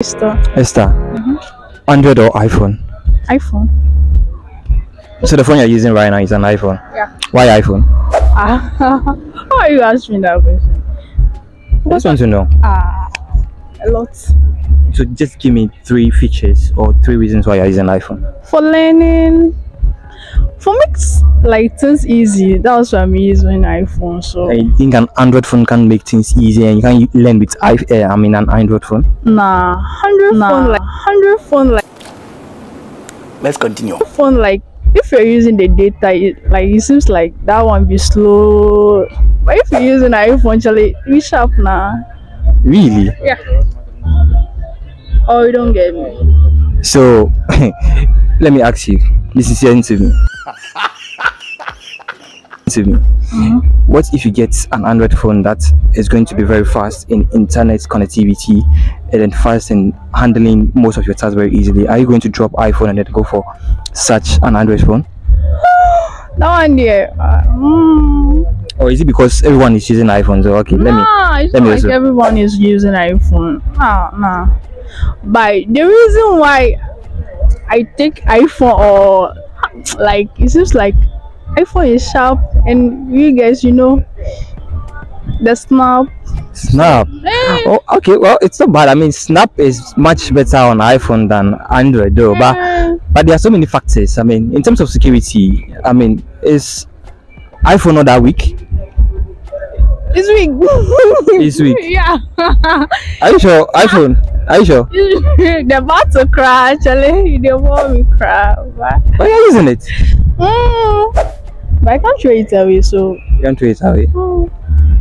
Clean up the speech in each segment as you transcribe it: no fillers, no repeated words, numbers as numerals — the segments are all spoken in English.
Esther. Android or iPhone? iPhone. So the phone you're using right now is an iPhone? Yeah. Why iPhone? How are you asking that question? I just want to know. A lot. So just give me 3 features or 3 reasons why you're using iPhone. For learning, for makes like things easy. That's why I'm using iPhone. So I think an Android phone can make things easy and you can learn with an Android phone. Nah, 100 phone like. Let's continue. Phone like if you're using the data, it seems like that one be slow. But if you're using iPhone, actually, we sharp now. Really? Yeah. Oh, you don't get me. So let me ask you. Listen to me. What if you get an Android phone that is going to be very fast in internet connectivity and then fast in handling most of your tasks very easily? Are you going to drop iPhone and then go for such an Android phone? That one there. Or is it because everyone is using iPhone? So okay, let me like everyone is using iPhone. Nah. But the reason why I take iPhone, or like it seems like iPhone is sharp, and you guys, the Snap. Oh, okay, well, it's not bad. I mean, Snap is much better on iPhone than Android though, but there are so many factors. I mean, in terms of security, I mean, is iPhone not that weak? It's weak. It's weak. Yeah. Are you sure? iPhone? Are you sure? They're about to cry, actually. They want me cry. Why are you using it? But I can't throw it away, so. You can't throw it away?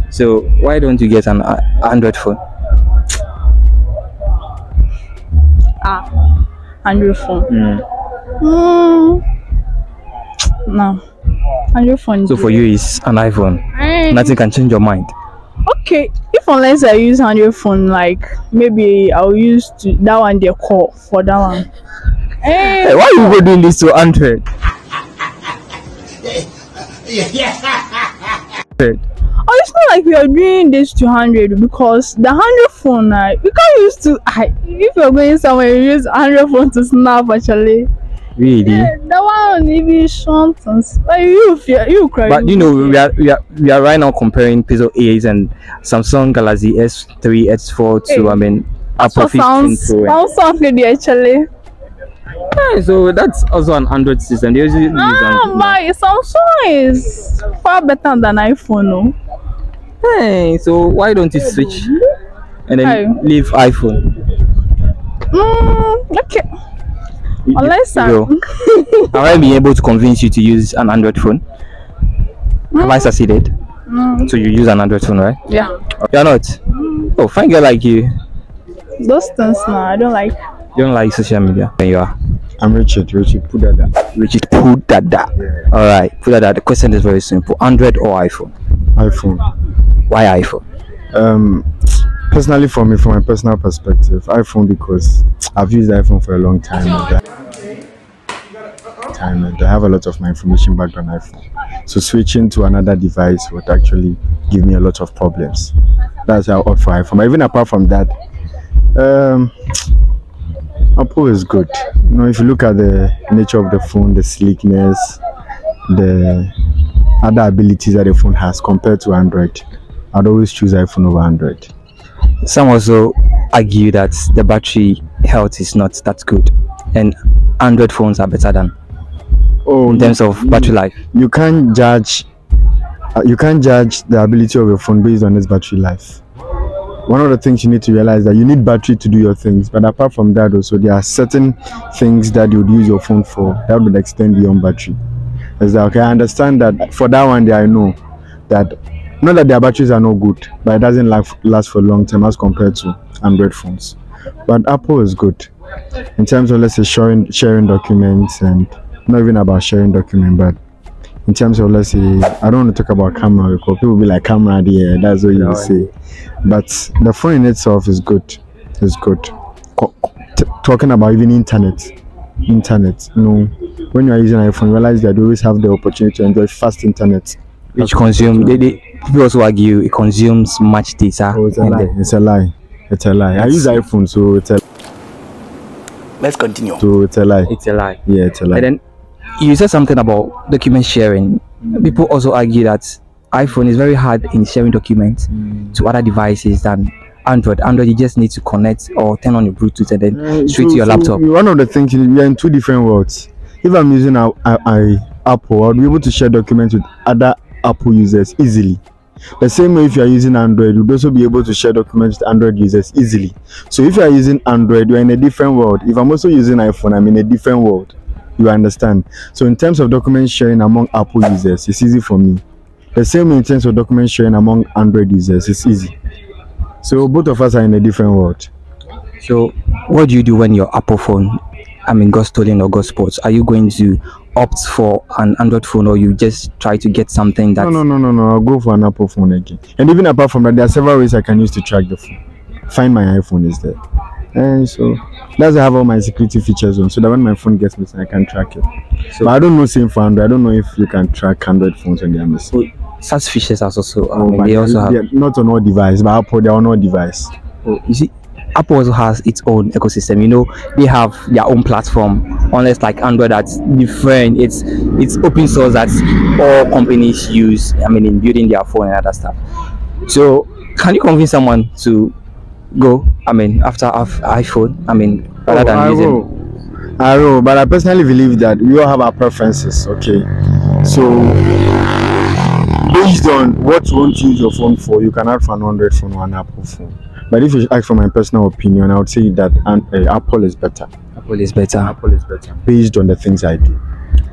So why don't you get an Android phone? Android phone. No. Android phone. So for you, it's an iPhone. Nothing can change your mind. Okay, if unless I use Android phone, like maybe I'll use that one they call for that one. Hey, why are you doing this to Android? Oh, it's not like we are doing this to 100 because the 100 phone, you can't use to. If you're going somewhere, you use 100 phone to snap actually. Really? Yeah, that one even something. Like you cry. But we are right now comparing Pixel 8 and Samsung Galaxy S3, S4 to Apple 15 Pro. Samsung actually. Yeah, so that's also an Android system. They usually use but Samsung is far better than iPhone, no? Hey, so why don't you switch and then leave iPhone? Okay. Unless have I been able to convince you to use an Android phone? Have I succeeded? So you use an Android phone, right? Yeah. You're not? Oh, fine girl like you. Those things now, I don't like. You don't like social media? There you are. I'm Richard Pudada. Richard Pudada. Yeah. Alright, Pudada, the question is very simple. Android or iPhone? iPhone. Why iPhone? Personally for me, from my personal perspective, iPhone because I've used iPhone for a long time and I have a lot of my information back on iPhone. So switching to another device would actually give me a lot of problems. That's how I opt for iPhone. But even apart from that, Apple is good. If you look at the nature of the phone, the sleekness, the other abilities that the phone has compared to Android, I'd always choose iPhone over Android. Some also argue that the battery health is not that good and Android phones are better than in terms of battery life. You can't judge the ability of your phone based on its battery life. One of the things you need to realize that you need battery to do your things, but apart from that also there are certain things that you would use your phone for that would extend beyond battery. Is that okay? I understand that for that one there I know that not that their batteries are no good, but it doesn't last for a long time as compared to Android phones. But Apple is good in terms of, let's say, sharing documents, and not even about sharing documents, but in terms of, let's say, I don't want to talk about camera because people will be like, camera there, that's what you will say. But the phone in itself is good. It's good. Talking about even internet, when you are using iPhone, realize that you always have the opportunity to enjoy fast internet. Which people also argue it consumes much data. Oh, it's a lie. It's a lie. I use iPhone, so it's a Let's continue. So it's a lie. It's a lie. Yeah, it's a lie. And then you said something about document sharing. People also argue that iPhone is very hard in sharing documents to other devices than Android. Android, you just need to connect or turn on your Bluetooth and then straight to your laptop. One of the things is we are in two different worlds. If I'm using Apple, I'll be able to share documents with other Apple users easily. The same way if you are using Android, you'll also be able to share documents with Android users easily. So if you are using Android, you're in a different world. If I'm also using iPhone, I'm in a different world. You understand? So in terms of document sharing among Apple users, it's easy for me. The same way in terms of document sharing among Android users, it's easy. So both of us are in a different world. So what do you do when your Apple phone, got stolen or got spoiled? Are you going to opt for an Android phone, or you just try to get something that... No, I'll go for an Apple phone again. And even apart from that, there are several ways I can use to track the phone. Find My iPhone is there. And so that's I have all my security features on, so that when my phone gets missing, I can track it. So, but I don't know same for Android. I don't know if you can track Android phones when they are missing. Such features are also they also have... not on all devices, but Apple, they are on all devices. You see, Apple also has its own ecosystem. They have their own platform, unless like Android that's different. It's open source that all companies use, in building their phone and other stuff. So can you convince someone to go after iPhone, rather than using... I know, but I personally believe that we all have our preferences, okay? So based on what you want to use your phone for, you can have an Android phone or an Apple phone. But if you ask for my personal opinion, I would say that Apple is better. Apple is better. Apple is better based on the things I do.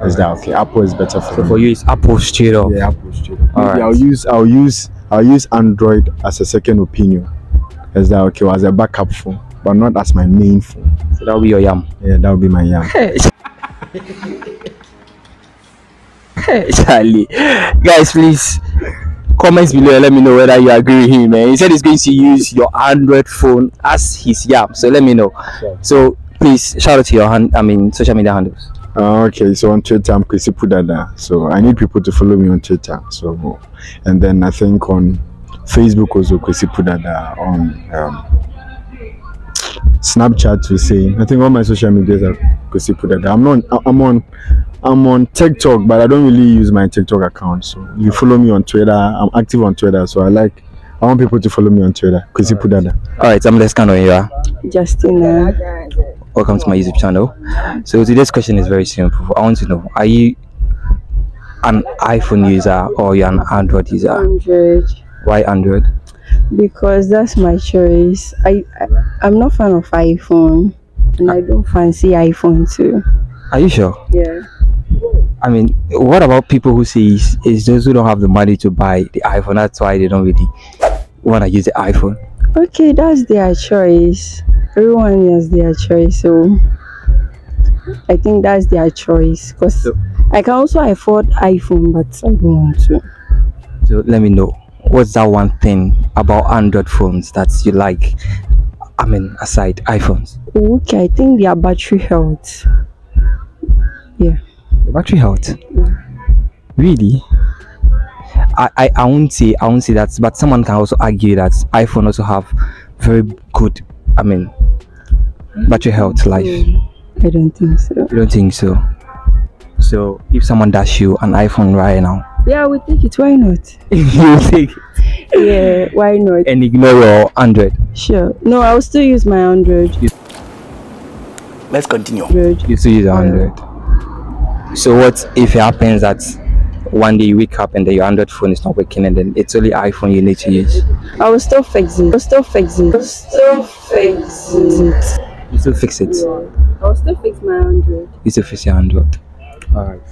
Is that okay? Apple is better for me. For you, it's Apple straight up. Yeah, Apple straight up. Right. I'll use Android as a second opinion. Is that okay? Or as a backup phone, but not as my main phone. So that will be your yam. Yeah, that will be my yam. Hey, Charlie, guys, please. Comments below, let me know whether you agree with him, man. He said he's going to use your Android phone as his yam, so let me know. Sure. So please shout out to your social media handles. Okay, so on Twitter I'm Kwesi Pudada. So I need people to follow me on Twitter. So, and then I think on Facebook also Kwesi Pudada. On Snapchat we say. I think all my social medias are Kwesi Pudada. I'm on TikTok, but I don't really use my TikTok account. So you follow me on Twitter. I'm active on Twitter, so I want people to follow me on Twitter. Kwesi Pudada. Alright, I'm Lezcano here. Justina. Welcome to my YouTube channel. So today's question is very simple. I want to know, are you an iPhone user or you're an Android user? Android. Why Android? Because that's my choice. I'm not fan of iPhone, and I don't fancy iPhone too. Are you sure? Yeah. What about people who say it's those who don't have the money to buy the iPhone, that's why they don't really want to use the iPhone? Okay, that's their choice. Everyone has their choice, so I think that's their choice. Because I can also afford iPhone, but I don't want to. So let me know, what's that one thing about Android phones that you like? Aside iPhones. Okay, I think their battery health. Yeah. The battery health? Yeah. Really? I won't say that, but someone can also argue that iPhone also have very good battery health life. I don't think so. You don't think so? So if someone dash you an iPhone right now, yeah, we take it. Why not? You take it? Yeah, why not? And ignore your Android? Sure. No, I'll still use my Android. Let's continue. You still use your Android. So what if it happens that one day you wake up and then your Android phone is not working and then it's only iPhone you need to use? I will still fix it. You still fix it? Yeah. I will still fix my Android. You still fix your Android. Alright.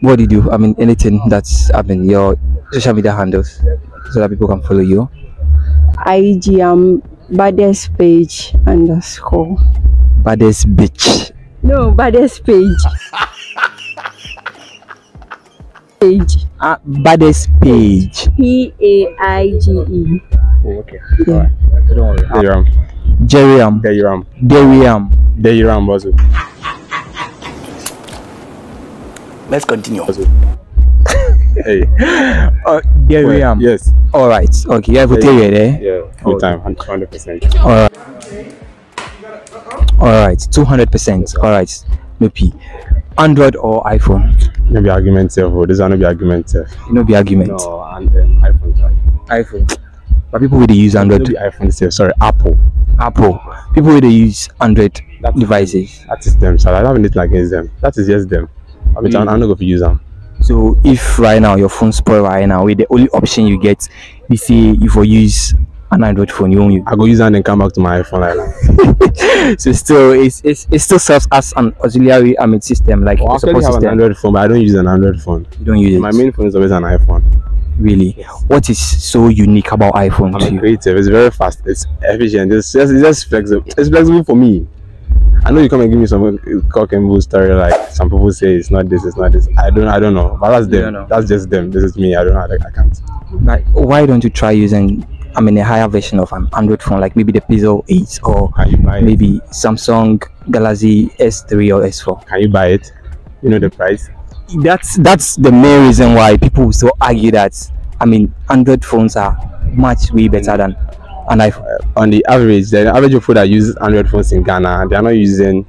What do you do? Anything that's your social media handles so that people can follow you? IG baddest page _ Baddest bitch. No, baddest page. Baddest page. PAIGE. Oh, okay. Yeah. Alright. Don't worry. Deriam. Deriam. Also. Let's continue. Hey. Deriam. Yes. Alright. Okay. You have a theory there? Yeah. Full time. 100%. Alright. All right, 200%. All right, no P. Android or iPhone? Maybe argument self. This one no be argument self. You know, be argument. No, and iPhone. Sorry. iPhone. But people will use Android. No be iPhone self. Sorry, Apple. Apple. People will use Android devices. That is them. So I don't have anything against them. That is just them. I mean, I'm not going to use them. So if right now your phone spoil right now, with the only option you get, they say if you use an Android phone, you won't use. I go use and then come back to my iPhone like that. So still, it still serves as an auxiliary system, like I actually have an Android phone, but I don't use an Android phone. You don't use it. My main phone is always an iPhone. Really? Yes. What is so unique about iPhone to you? Creative. It's very fast. It's efficient. It's just flexible. It's flexible for me. I know you come and give me some cock and bull story like some people say it's not this, it's not this. I don't know. But that's them. That's just them. This is me. I don't know. I can't. Like, why don't you try using a higher version of an Android phone, like maybe the Pixel 8 or maybe Samsung Galaxy S3 or S4? Can you buy it? You know the price? That's the main reason why people still argue that Android phones are way better than an iPhone. On the average of people that use Android phones in Ghana, they are not using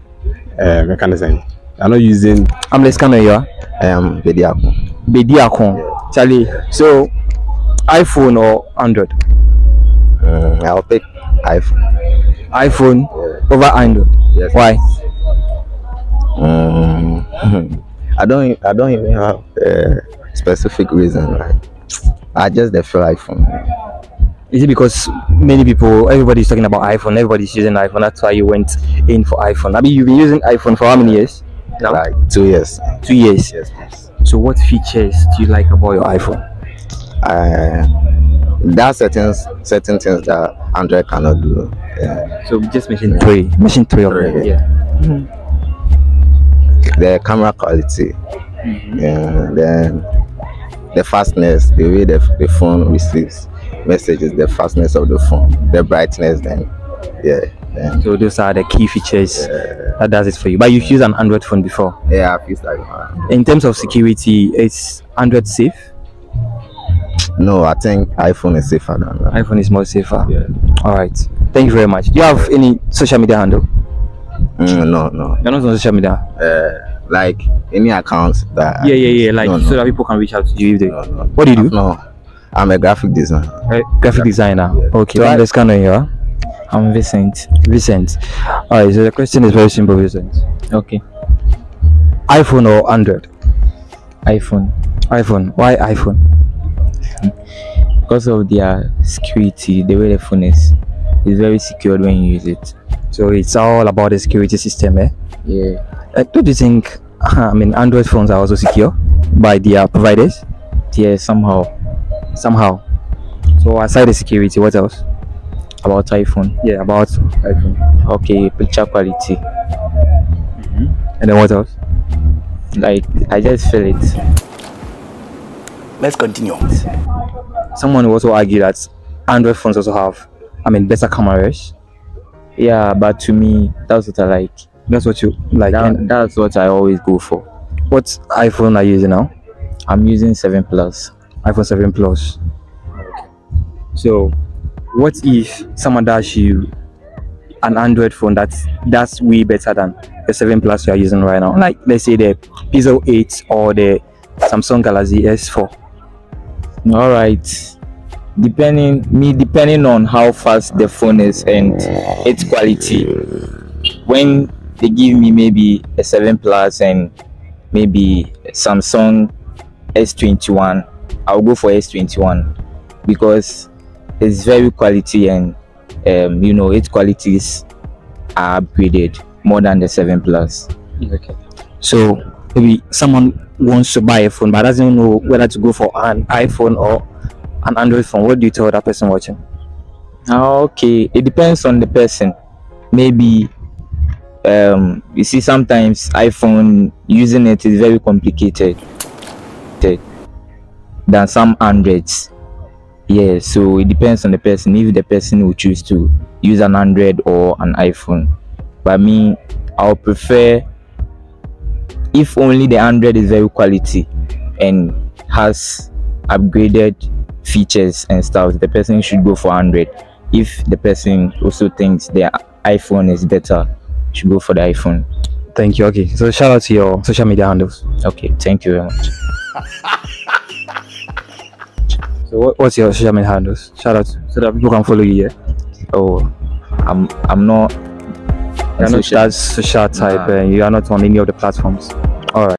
they're not using. I'm Lezcano here. I am Bediakon. Yeah. Charlie, so iPhone or Android? I'll pick iPhone. iPhone over Android. Yes. Why? I don't even have a specific reason. Like, I just feel iPhone. Is it because everybody's talking about iPhone, everybody's using iPhone, that's why you went in for iPhone? You've been using iPhone for how many years now? Like 2 years. 2 years? Yes, please. So what features do you like about your iPhone? There are certain things that Android cannot do. Yeah. So just mention three. Mention three of them. Yeah. The camera quality. Yeah. Then the fastness, the way the phone receives messages, the fastness of the phone, the brightness. Then so those are the key features that does it for you. But you've used an Android phone before? Yeah, I've used that. In terms of security, is Android safe? No, I think iPhone is safer than that. iPhone is more safer. Yeah. All right. Thank you very much. Do you have any social media handle? No. You're not on social media. Like any account that. Yeah. Like so that people can reach out to you. If they... No. What do you do? No, I'm a graphic designer. Graphic designer. Yeah. Okay. So I'm Lezcano here. I'm Vincent. All right. So the question is very simple, Vincent. Okay. iPhone or Android? iPhone. Why iPhone? Because of their security, the way the phone is very secured when you use it. So it's all about the security system, eh? Yeah. Don't you think Android phones are also secure by their providers? Yeah, somehow. So aside the security, what else? About iPhone. Yeah, about iPhone. Okay, picture quality. And then what else? Like, I just feel it. Let's continue. Someone will also argue that Android phones also have better cameras. Yeah, but to me, that's what I like. That's what you like. That's what I always go for. What iPhone are you using now? I'm using 7 Plus. iPhone 7 Plus. So, what if someone dash you an Android phone that's way better than the 7 Plus you are using right now? Like, let's say the Pixel 8 or the Samsung Galaxy S4. All right. Depending on how fast the phone is and its quality. When they give me maybe a 7 Plus and maybe Samsung S21, I'll go for S21 because it's very quality and its qualities are upgraded more than the 7 Plus. Okay. So maybe someone wants to buy a phone but doesn't know whether to go for an iPhone or an Android phone. What do you tell that person watching? Okay, it depends on the person. Maybe you see, sometimes iPhone using it is very complicated than some Androids. Yeah, so it depends on the person if the person will choose to use an Android or an iPhone. But me, I'll prefer, if only the Android is very quality and has upgraded features and stuff, the person should go for Android. If the person also thinks the iPhone is better, you should go for the iPhone. Thank you. Okay, so shout out to your social media handles. Okay, thank you very much. So what's your social media handles? Shout out so that people can follow you. Yeah. Oh, I'm not. You're not that social type. You are not on any of the platforms. All right.